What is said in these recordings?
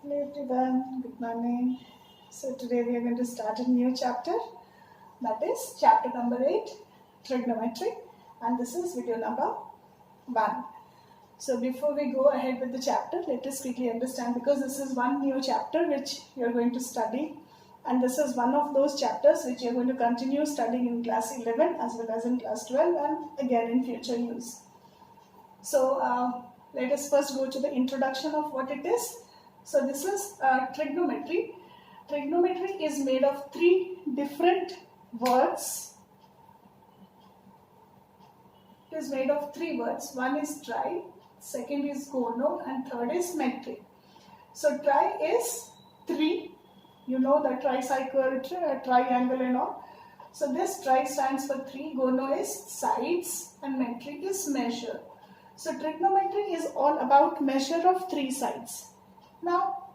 Hello everyone, good morning. So today we are going to start a new chapter, that is chapter number 8, trigonometry, and this is video number 1. So before we go ahead with the chapter, let us quickly understand, because this is one new chapter which you are going to study, and this is one of those chapters which you are going to continue studying in class 11 as well as in class 12 and again in future use. So let us first go to the introduction of what it is. So this is trigonometry. Trigonometry is made of three different words. It is made of three words. One is tri, second is gono, and third is metri. So tri is three. You know the tricycle, triangle and all. So this tri stands for three, gono is sides, and metri is measure. So trigonometry is all about measure of three sides. Now,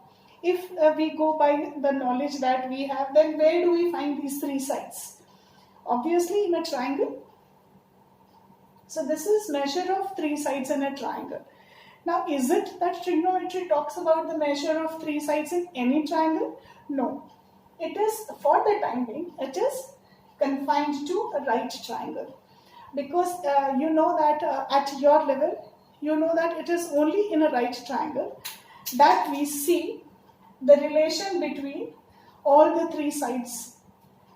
if we go by the knowledge that we have, then where do we find these three sides? Obviously in a triangle. So this is measure of three sides in a triangle. Now, is it that trigonometry talks about the measure of three sides in any triangle? No. It is, for the time being, it is confined to a right triangle. Because you know that at your level, you know that it is only in a right triangle that we see the relation between all the three sides.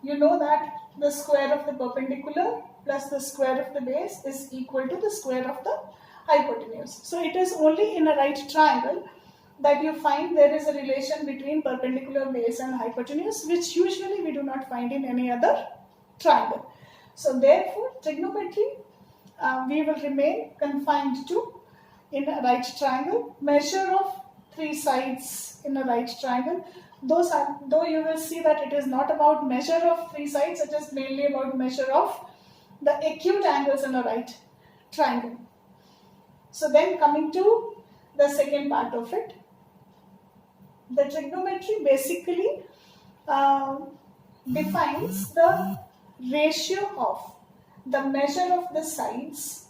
You know that the square of the perpendicular plus the square of the base is equal to the square of the hypotenuse. So it is only in a right triangle that you find there is a relation between perpendicular base and hypotenuse, which usually we do not find in any other triangle. So therefore trigonometry we will remain confined to in a right triangle, measure of three sides in a right triangle. Though you will see that it is not about measure of three sides, it is mainly about measure of the acute angles in a right triangle. So then coming to the second part of it, the trigonometry basically defines the ratio of the measure of the sides,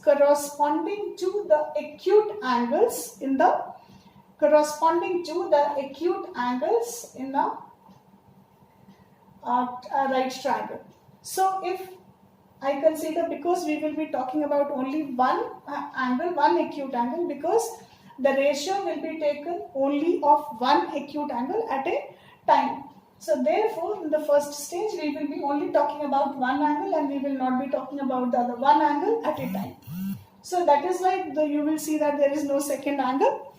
corresponding to the acute angles in the right triangle. So if I consider, because we will be talking about only one acute angle, because the ratio will be taken only of one acute angle at a time. So therefore, in the first stage, we will be only talking about one angle and we will not be talking about the other one angle at a time. So that is why you will see that there is no second angle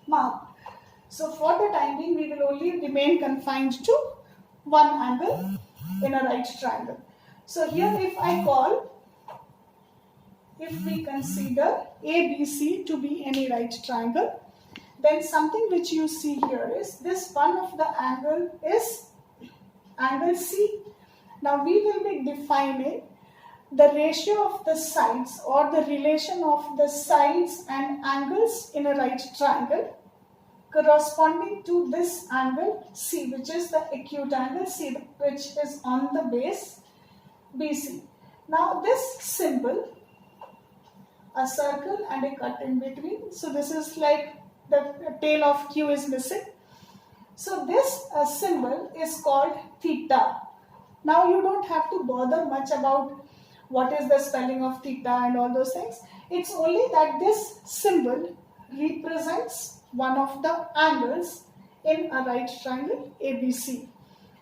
marked. So for the time being, we will only remain confined to one angle in a right triangle. So here if we consider ABC to be any right triangle, then something which you see here is this one of the angle is angle C. Now we will be defining the ratio of the sides or the relation of the sides and angles in a right triangle corresponding to this angle C, which is the acute angle C, which is on the base BC. Now this symbol, a circle and a cut in between, so this is like the tail of Q is missing. So this symbol is called theta. Now you don't have to bother much about what is the spelling of theta and all those things. It's only that this symbol represents one of the angles in a right triangle ABC.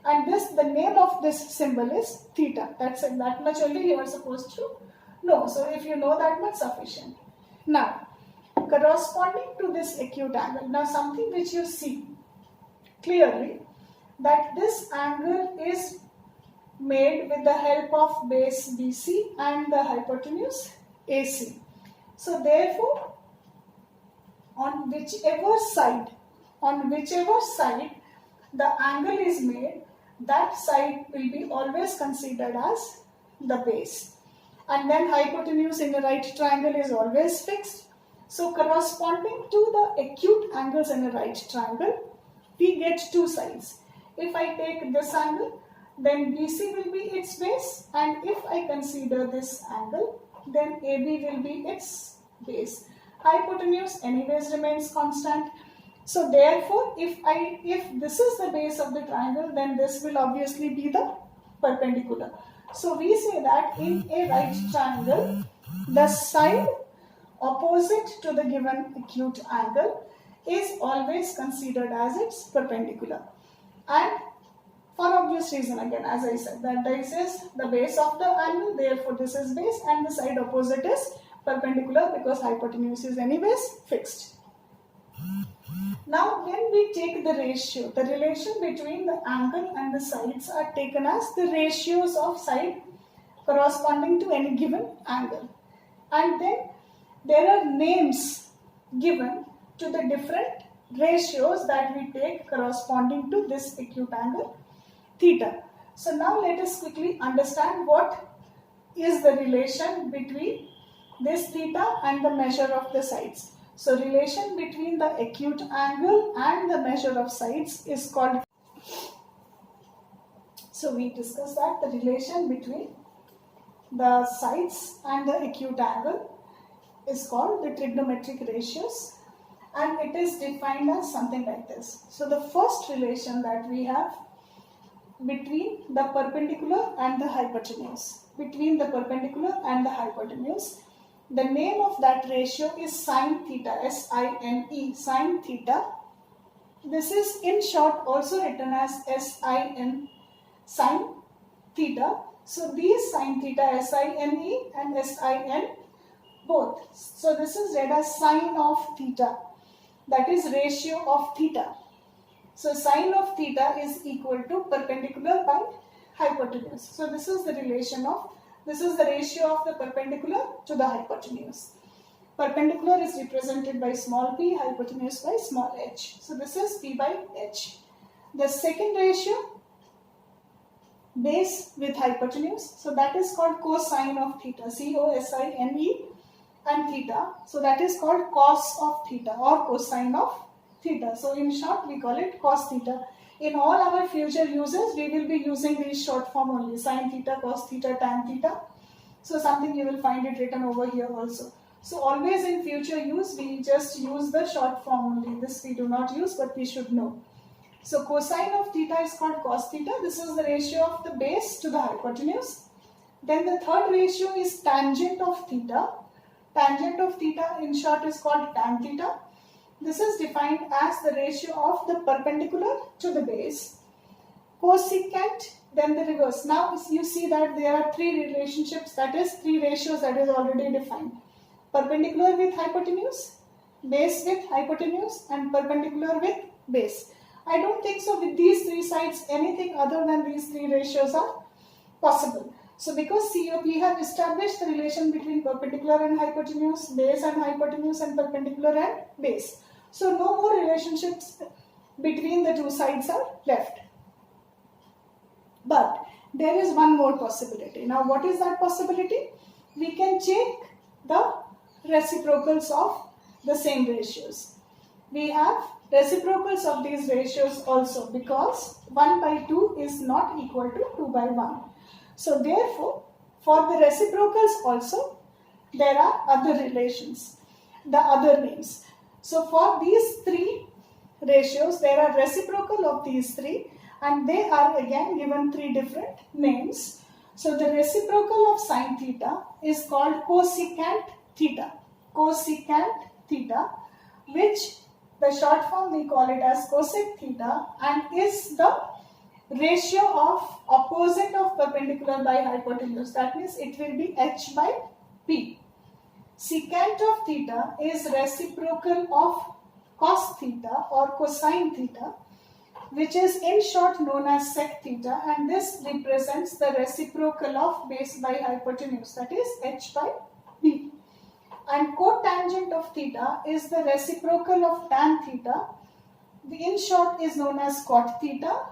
And the name of this symbol is theta. That's it. That much only you are supposed to know. So if you know that much, sufficient. Now, corresponding to this acute angle, now something which you see clearly, that this angle is made with the help of base BC and the hypotenuse AC. So therefore, on whichever side the angle is made, that side will be always considered as the base. And then hypotenuse in the right triangle is always fixed. So corresponding to the acute angles in a right triangle, we get two sides. If I take this angle, then BC will be its base, and if I consider this angle, then AB will be its base. Hypotenuse anyways remains constant. So therefore, if this is the base of the triangle, then this will obviously be the perpendicular. So we say that in a right triangle, the side opposite to the given acute angle is always considered as its perpendicular. And for obvious reason, again, as I said, that this is the base of the angle, therefore this is base, and the side opposite is perpendicular because hypotenuse is anyways fixed. Now when we take the ratio, the relation between the angle and the sides are taken as the ratios of side corresponding to any given angle. And then there are names given to the different ratios that we take corresponding to this acute angle theta. So now let us quickly understand what is the relation between this theta and the measure of the sides. So relation between the acute angle and the measure of sides is called, so we discussed that the relation between the sides and the acute angle is called the trigonometric ratios, and it is defined as something like this. So the first relation that we have between the perpendicular and the hypotenuse, between the perpendicular and the hypotenuse, the name of that ratio is sine theta, S-I-N-E, sine theta. This is in short also written as S-I-N, sine theta. So these sine theta, S-I-N-E and S-I-N both. So this is read as sine of theta, that is ratio of theta. So sine of theta is equal to perpendicular by hypotenuse. So this is the relation of, this is the ratio of the perpendicular to the hypotenuse. Perpendicular is represented by small p, hypotenuse by small h. So this is p by h. The second ratio, base with hypotenuse, so that is called cosine of theta, C-O-S-I-N-E and theta. So that is called cos of theta or cosine of theta. So in short we call it cos theta. In all our future uses we will be using these short form only, sin theta, cos theta, tan theta. So something you will find it written over here also. So always in future use we just use the short form only. This we do not use, but we should know. So cosine of theta is called cos theta. This is the ratio of the base to the hypotenuse. Then the third ratio is tangent of theta. Tangent of theta in short is called tan theta. This is defined as the ratio of the perpendicular to the base. Cosecant, then the reverse. Now you see that there are three relationships, that is three ratios that is already defined. Perpendicular with hypotenuse, base with hypotenuse, and perpendicular with base. I don't think so with these three sides anything other than these three ratios are possible. So because we have established the relation between perpendicular and hypotenuse, base and hypotenuse, and perpendicular and base. So no more relationships between the two sides are left. But there is one more possibility. Now what is that possibility? We can check the reciprocals of the same ratios. We have reciprocals of these ratios also, because 1 by 2 is not equal to 2 by 1. So therefore, for the reciprocals also, there are other relations, the other names. So for these three ratios, there are reciprocal of these three, and they are again given three different names. So the reciprocal of sine theta is called cosecant theta. Cosecant theta, which the short form we call it as cosec theta, and is the ratio of opposite of perpendicular by hypotenuse. That means it will be h by p. Secant of theta is reciprocal of cos theta or cosine theta, which is in short known as sec theta, and this represents the reciprocal of base by hypotenuse, that is h by p. And cotangent of theta is the reciprocal of tan theta, in short is known as cot theta,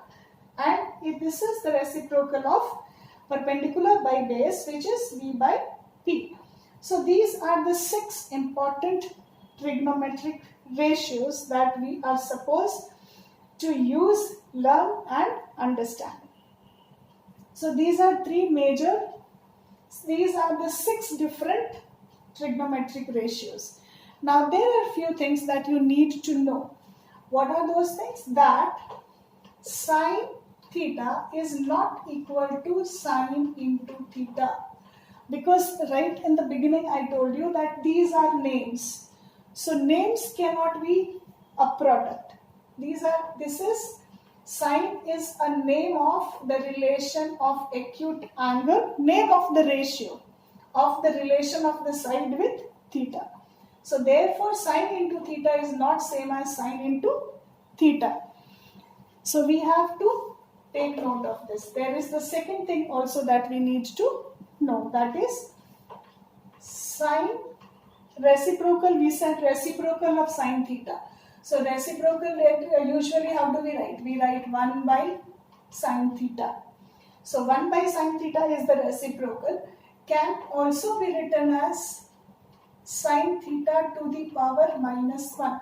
and this is the reciprocal of perpendicular by base, which is v by p. So these are the 6 important trigonometric ratios that we are supposed to use, learn and understand. So these are the 6 different trigonometric ratios. Now there are few things that you need to know. What are those things? That sine theta is not equal to sine into theta. Because right in the beginning I told you that these are names. So names cannot be a product. This is sine is a name of the relation of acute angle, name of the ratio of the relation of the side with theta. So therefore sine into theta is not same as sine into theta. So we have to take note of this. There is the second thing also that we need to know, that is sine reciprocal. We said reciprocal of sine theta. So reciprocal, usually how do we write? We write 1 by sine theta. So 1 by sine theta is the reciprocal. Can also be written as sine theta to the power minus 1.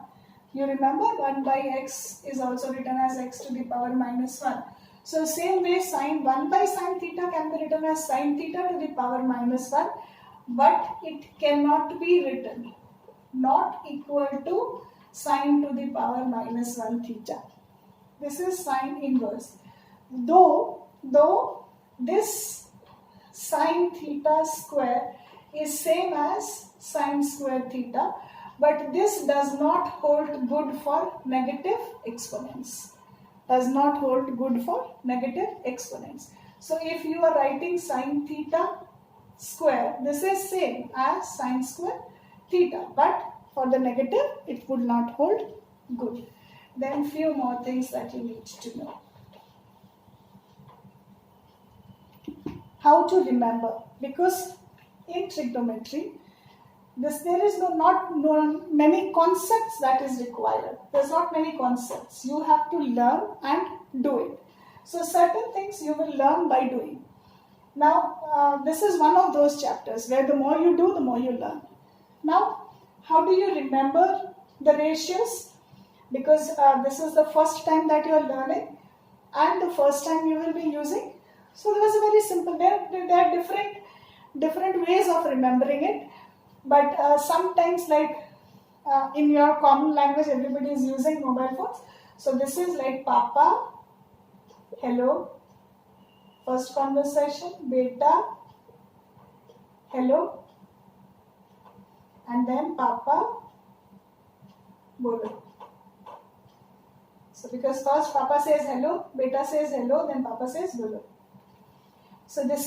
You remember 1 by x is also written as x to the power minus 1. So same way sine 1 by sine theta can be written as sine theta to the power minus 1. But it cannot be written not equal to sine to the power minus 1 theta. This is sine inverse. Though this sine theta square is same as sine square theta, but this does not hold good for negative exponents. Does not hold good for negative exponents. So if you are writing sine theta square, this is same as sine square theta, but for the negative it would not hold good. Then few more things that you need to know. How to remember, because in trigonometry there is not many concepts that is required. There's not many concepts. You have to learn and do it. So certain things you will learn by doing. Now this is one of those chapters where the more you do, the more you learn. Now how do you remember the ratios? Because this is the first time that you are learning and the first time you will be using. So there was a very simple, there are different ways of remembering it. But sometimes like in your common language everybody is using mobile phones. So this is like Papa, hello, first conversation, beta, hello, and then Papa, bolo. So because first Papa says hello, beta says hello, then Papa says bolo. So this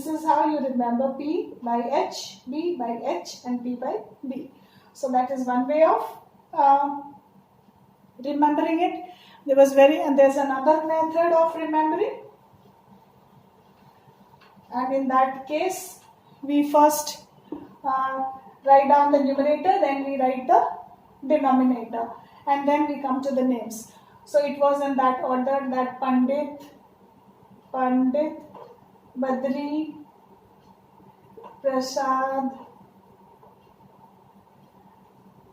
is how you remember P by H, B by H, and P by B. So that is one way of remembering it. And there's another method of remembering. And in that case, we first write down the numerator, then we write the denominator, and then we come to the names. So it was in that order that Pandit, Badri, Prasad,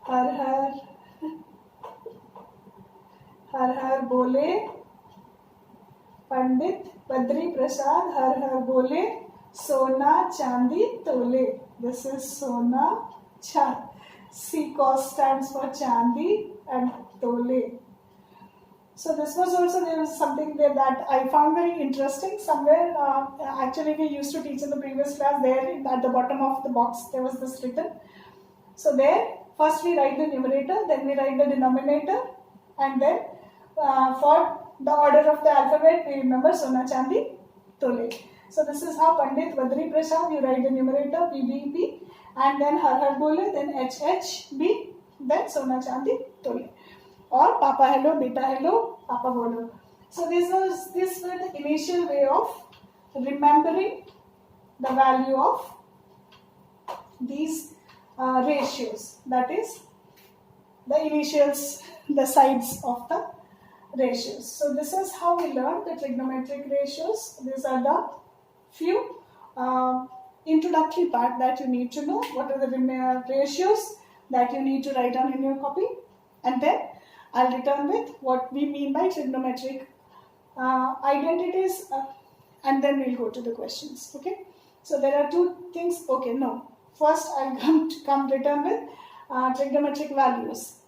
Har Har Bole, Pandit, Badri, Prasad, Har Bole, Sona, Chandi, Tole. This is Sona, Chand. C cos stands for Chandi and Tole. So this was also, there was something there that I found very interesting. Somewhere, actually we used to teach in the previous class, there at the bottom of the box there was this written. So there, first we write the numerator, then we write the denominator, and then for the order of the alphabet we remember Sona, Chandi, Tole. So this is how Pandit, Badri, Prasad, you write the numerator P, and then Har Bole, then H, B, then Sona, Chandi, Tole. Or Papa hello, beta hello, Papa bolo. So this was the initial way of remembering the value of these ratios. That is the initials, the sides of the ratios. So this is how we learn the trigonometric ratios. These are the few introductory part that you need to know. What are the ratios that you need to write down in your copy, and then I'll return with what we mean by trigonometric identities, and then we'll go to the questions. Okay. So there are two things. Okay, no. First I'll come return with trigonometric values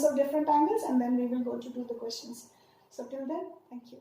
of different angles, and then we will go to do the questions. So till then, thank you.